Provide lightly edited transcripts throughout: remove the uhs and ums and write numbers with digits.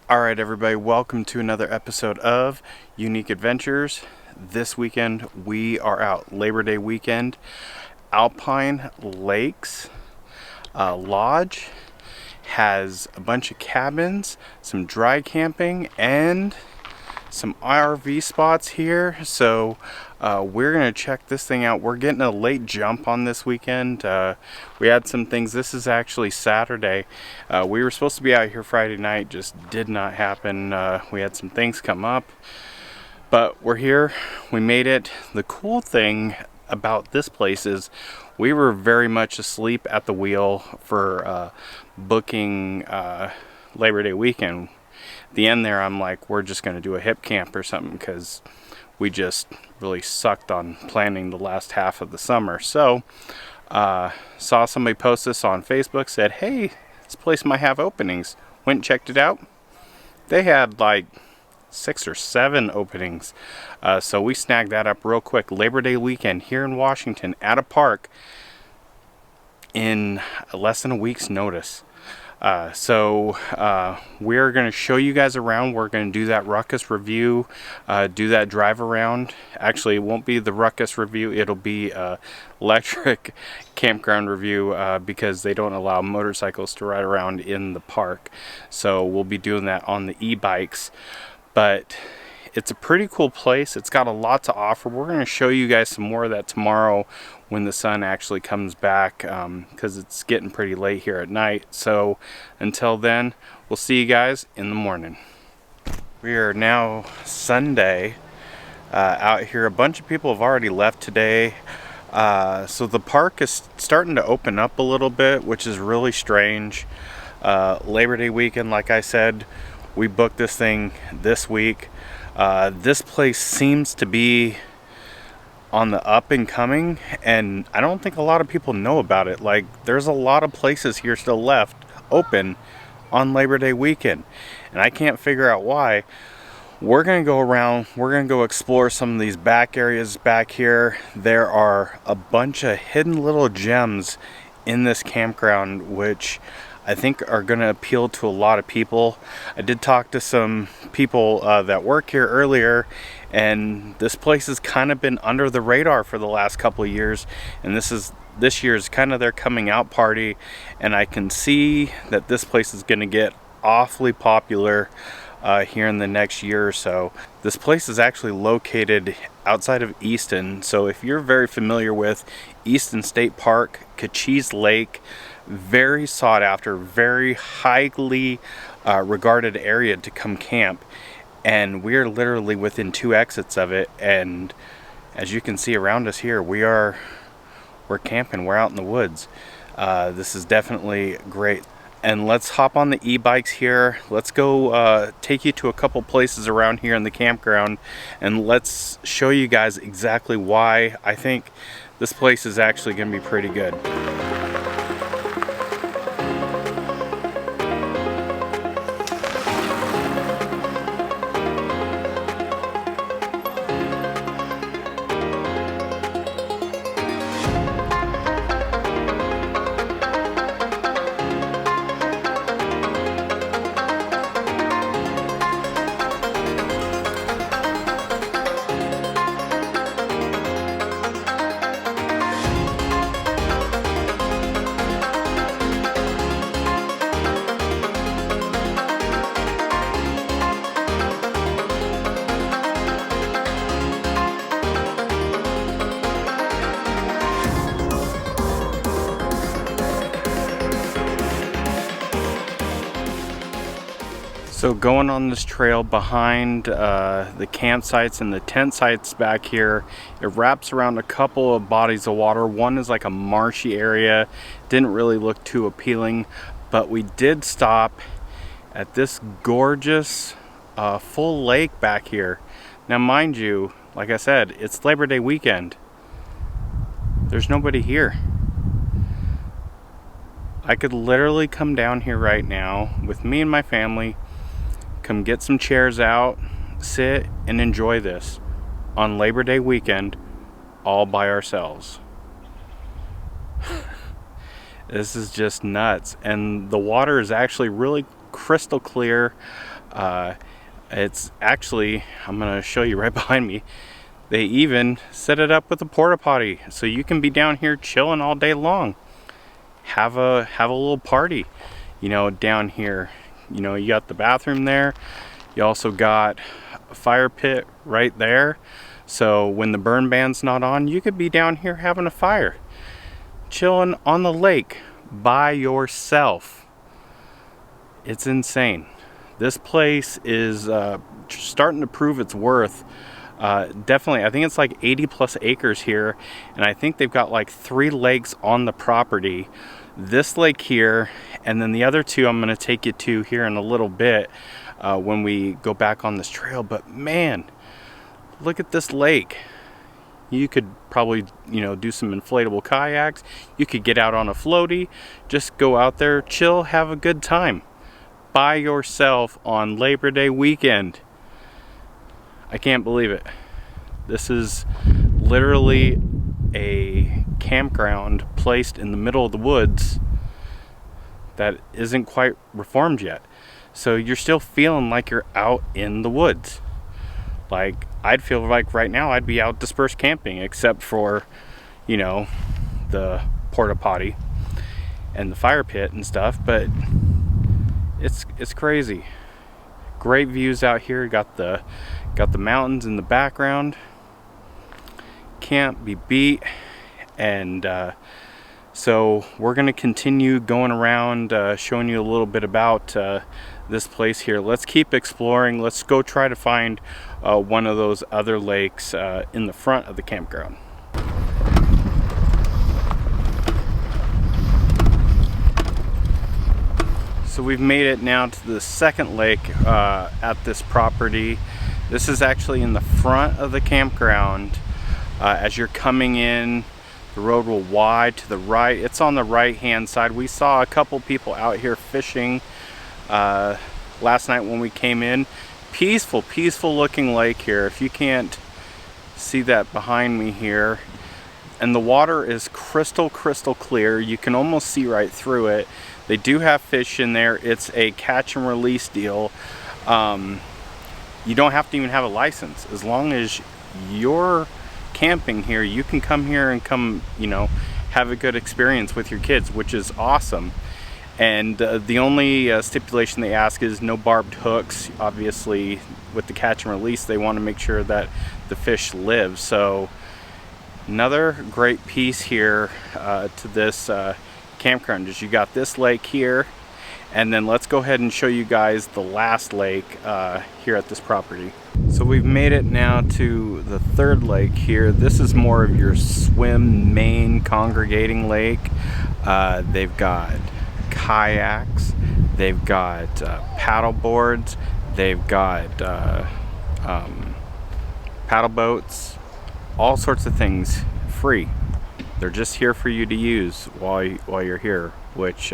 Alright everybody, welcome to another episode of Unique Adventures. This weekend we are out Labor Day weekend. Alpine Lakes Lodge has a bunch of cabins, some dry camping, and some RV spots here. So we're gonna check this thing out. We're getting a late jump on this weekend. We had some things. This is actually Saturday. We were supposed to be out here Friday night, just did not happen. We had some things come up, but we're here. We made it. The cool thing about this place is we were very much asleep at the wheel for booking Labor Day weekend. At the end there, I'm like, we're just going to do a hip camp or something, because we just really sucked on planning the last half of the summer. So saw somebody post this on Facebook, said, hey, this place might have openings. Went and checked it out. They had like 6 or 7 openings. So we snagged that up real quick. Labor Day weekend here in Washington at a park in less than a week's notice. We're going to show you guys around. We're going to do that ruckus review, do that drive around. Actually, it won't be the ruckus review. It'll be electric campground review because they don't allow motorcycles to ride around in the park. So we'll be doing that on the e-bikes. But it's a pretty cool place. It's got a lot to offer. We're going to show you guys some more of that tomorrow when the sun actually comes back, because it's getting pretty late here at night. So until then, we'll see you guys in the morning. We are now Sunday out here. A bunch of people have already left today. So the park is starting to open up a little bit, which is really strange. Labor Day weekend, like I said, we booked this thing this week. This place seems to be on the up and coming, and I don't think a lot of people know about it. Like, there's a lot of places here still left open on Labor Day weekend, and I can't figure out why. We're gonna go around, we're gonna go explore some of these back areas back here. There are a bunch of hidden little gems in this campground, which I think are going to appeal to a lot of people. I did talk to some people that work here earlier, and this place has kind of been under the radar for the last couple of years, and this year's kind of their coming out party, and I can see that this place is going to get awfully popular here in the next year or so. This place is actually located outside of Easton, so if you're very familiar with Easton State Park, Kachees Lake, very sought after, very highly regarded area to come camp, and we're literally within 2 exits of it. And as you can see around us here, we're camping, we're out in the woods. This is definitely great. And let's hop on the e-bikes here. Let's go take you to a couple places around here in the campground, and let's show you guys exactly why I think this place is actually going to be pretty good. So going on this trail behind the campsites and the tent sites back here, it wraps around a couple of bodies of water. One is like a marshy area, didn't really look too appealing, but we did stop at this gorgeous full lake back here. Now mind you, like I said, it's Labor Day weekend. There's nobody here. I could literally come down here right now with me and my family, come get some chairs out, sit and enjoy this on Labor Day weekend all by ourselves. This is just nuts. And the water is actually really crystal clear. It's actually, I'm gonna show you right behind me, they even set it up with a porta potty, so you can be down here chilling all day long. Have a little party, you know, down here. You know, you got the bathroom there. You also got a fire pit right there. So when the burn ban's not on, you could be down here having a fire, chilling on the lake by yourself. It's insane. This place is starting to prove its worth. Definitely, I think it's like 80 plus acres here, and I think they've got like 3 lakes on the property. This lake here, and then the other 2 I'm going to take you to here in a little bit when we go back on this trail. But man, look at this lake. You could probably, you know, do some inflatable kayaks. You could get out on a floaty, just go out there, chill, have a good time by yourself on Labor Day weekend. I can't believe it. This is literally a campground placed in the middle of the woods that isn't quite reformed yet. So you're still feeling like you're out in the woods. Like, I'd feel like right now I'd be out dispersed camping, except for, you know, the porta potty and the fire pit and stuff, but it's crazy. Great views out here. Got the mountains in the background. Can't be beat. And so we're gonna continue going around showing you a little bit about this place here. Let's keep exploring. Let's go try to find one of those other lakes in the front of the campground. So we've made it now to the second lake at this property. This is actually in the front of the campground. As you're coming in, the road will wide to the right. It's on the right hand side. We saw a couple people out here fishing last night when we came in. Peaceful looking lake here. If you can't see that behind me here, and the water is crystal clear. You can almost see right through it. They do have fish in there. It's a catch and release deal. You don't have to even have a license. As long as you're camping here, you can come here and you know, have a good experience with your kids, which is awesome. And the only stipulation they ask is no barbed hooks. Obviously, with the catch and release, they want to make sure that the fish live. So another great piece here to this campground is you got this lake here, and then let's go ahead and show you guys the last lake here at this property. So we've made it now to the third lake here. This is more of your swim main congregating lake. They've got kayaks, they've got paddle boards, they've got paddle boats, all sorts of things free. They're just here for you to use while you're here, which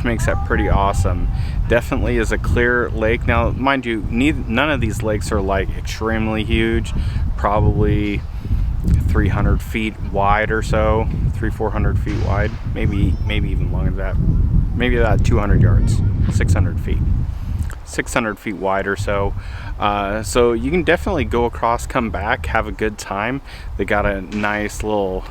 makes that pretty awesome. Definitely is a clear lake. Now, mind you, none of these lakes are like extremely huge. Probably 300 feet wide or so, 300-400 feet wide, maybe even longer than that. Maybe about 200 yards, 600 feet. 600 feet wide or so. So you can definitely go across, come back, have a good time. They got a nice little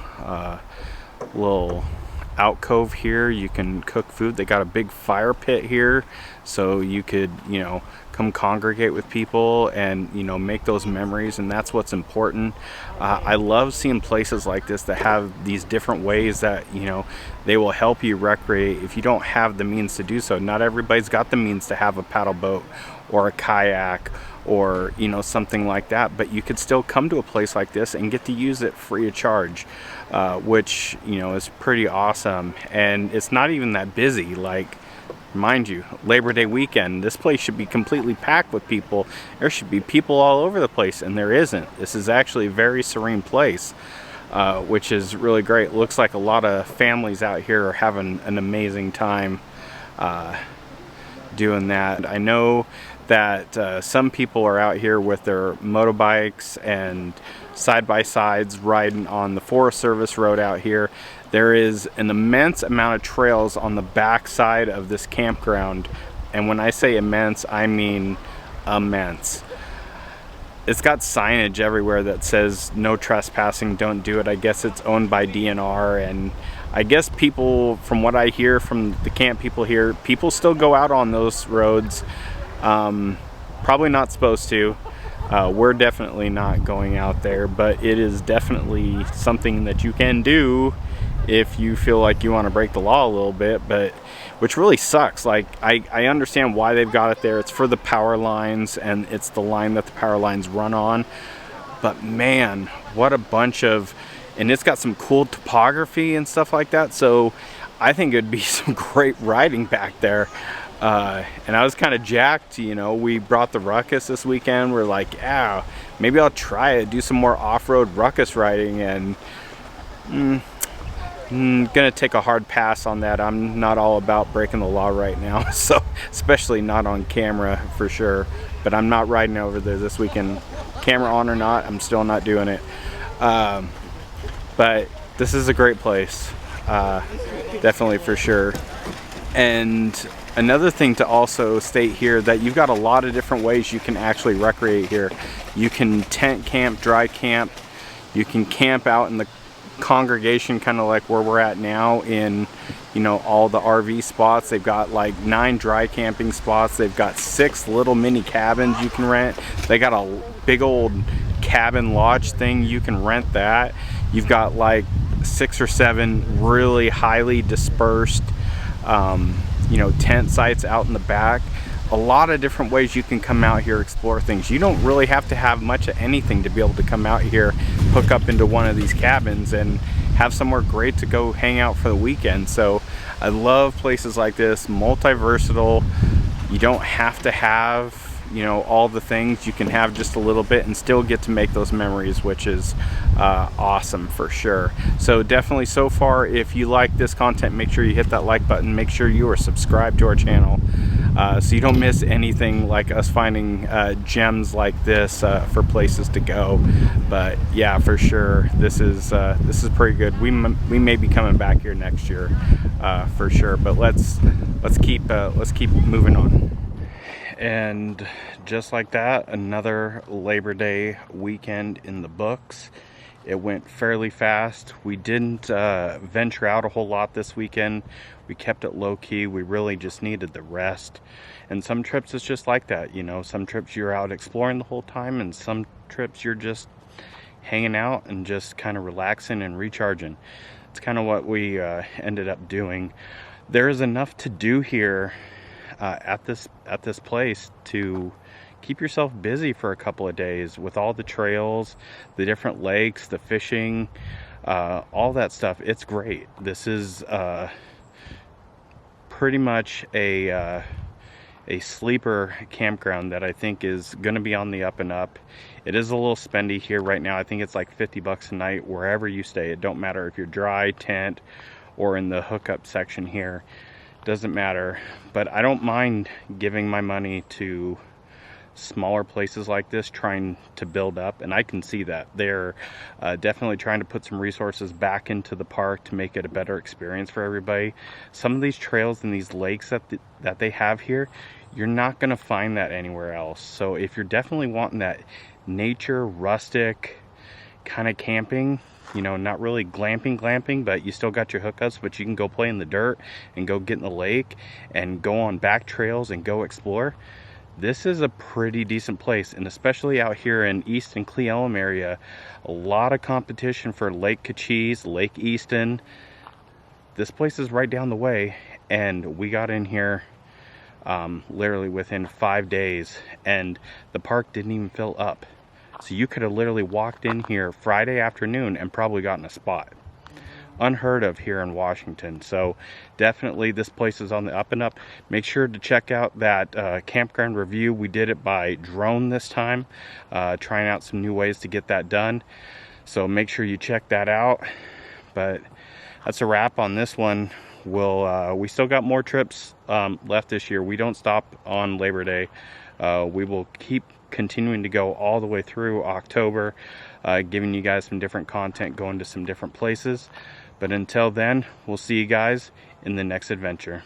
alcove here. You can cook food. They got a big fire pit here, so you could, you know, come congregate with people and, you know, make those memories, and that's what's important. I love seeing places like this that have these different ways that, you know, they will help you recreate if you don't have the means to do so. Not everybody's got the means to have a paddle boat or a kayak or, you know, something like that, but you could still come to a place like this and get to use it free of charge, which, you know, is pretty awesome. And it's not even that busy. Like, mind you, Labor Day weekend, this place should be completely packed with people. There should be people all over the place, and there isn't. This is actually a very serene place, which is really great. It looks like a lot of families out here are having an amazing time doing that. I know that some people are out here with their motorbikes and side-by-sides riding on the Forest Service road out here. There is an immense amount of trails on the back side of this campground, And when I say immense, I mean immense. It's got signage everywhere that says no trespassing, don't do it. I guess it's owned by DNR, and I guess people, from what I hear from the camp people here, people still go out on those roads. Probably not supposed to. We're definitely not going out there, but it is definitely something that you can do if you feel like you want to break the law a little bit, but which really sucks. Like, I understand why they've got it there. It's for the power lines, and it's the line that the power lines run on. But man, what a bunch of, and it's got some cool topography and stuff like that. So I think it'd be some great riding back there. And I was kind of jacked, you know, we brought the ruckus this weekend. We're like, yeah, maybe I'll try it, do some more off-road ruckus riding, and gonna take a hard pass on that. I'm not all about breaking the law right now, so especially not on camera for sure. But I'm not riding over there this weekend, camera on or not. I'm still not doing it. But this is a great place, definitely for sure. And another thing to also state here, that you've got a lot of different ways you can actually recreate here. You can tent camp, dry camp. You can camp out in the congregation, kind of like where we're at now, in, you know, all the RV spots. They've got like 9 dry camping spots. They've got 6 little mini cabins you can rent. They got a big old cabin lodge thing, you can rent that. You've got like 6 or 7 really highly dispersed you know, tent sites out in the back. A lot of different ways you can come out here, explore things. You don't really have to have much of anything to be able to come out here, hook up into one of these cabins, and have somewhere great to go hang out for the weekend. So I love places like this, multi-versatile. You don't have to have, you know, all the things. You can have just a little bit and still get to make those memories, which is awesome for sure. So definitely, so far, if you like this content, make sure you hit that like button. Make sure you are subscribed to our channel, so you don't miss anything like us finding gems like this for places to go. But yeah, for sure, this is pretty good. We may be coming back here next year for sure. But let's keep moving on. And just like that, another Labor Day weekend in the books. It went fairly fast. We didn't venture out a whole lot this weekend. We kept it low-key. We really just needed the rest. And some trips it's just like that, you know. Some trips you're out exploring the whole time, and some trips you're just hanging out and just kind of relaxing and recharging. It's kind of what we ended up doing. There is enough to do here at this place to keep yourself busy for a couple of days, with all the trails, the different lakes, the fishing, all that stuff. It's great. This is pretty much a sleeper campground that I think is going to be on the up and up. It is a little spendy here right now. I think it's like $50 a night wherever you stay. It don't matter if you're dry, tent, or in the hookup section here. Doesn't matter. But I don't mind giving my money to smaller places like this, trying to build up, and I can see that they're definitely trying to put some resources back into the park to make it a better experience for everybody. Some of these trails and these lakes that they have here, you're not going to find that anywhere else. So if you're definitely wanting that nature, rustic kind of camping, you know, not really glamping, but you still got your hookups, but you can go play in the dirt and go get in the lake and go on back trails and go explore, this is a pretty decent place. And especially out here in East and Cle Elum area, a lot of competition for Lake Kachees, Lake Easton. This place is right down the way, and we got in here literally within 5 days, and the park didn't even fill up. So you could have literally walked in here Friday afternoon and probably gotten a spot. Unheard of here in Washington. So definitely this place is on the up and up. Make sure to check out that campground review. We did it by drone this time, trying out some new ways to get that done. So make sure you check that out. But that's a wrap on this one. We still got more trips left this year. We don't stop on Labor Day. We will keep continuing to go all the way through October, giving you guys some different content, going to some different places. But until then, we'll see you guys in the next adventure.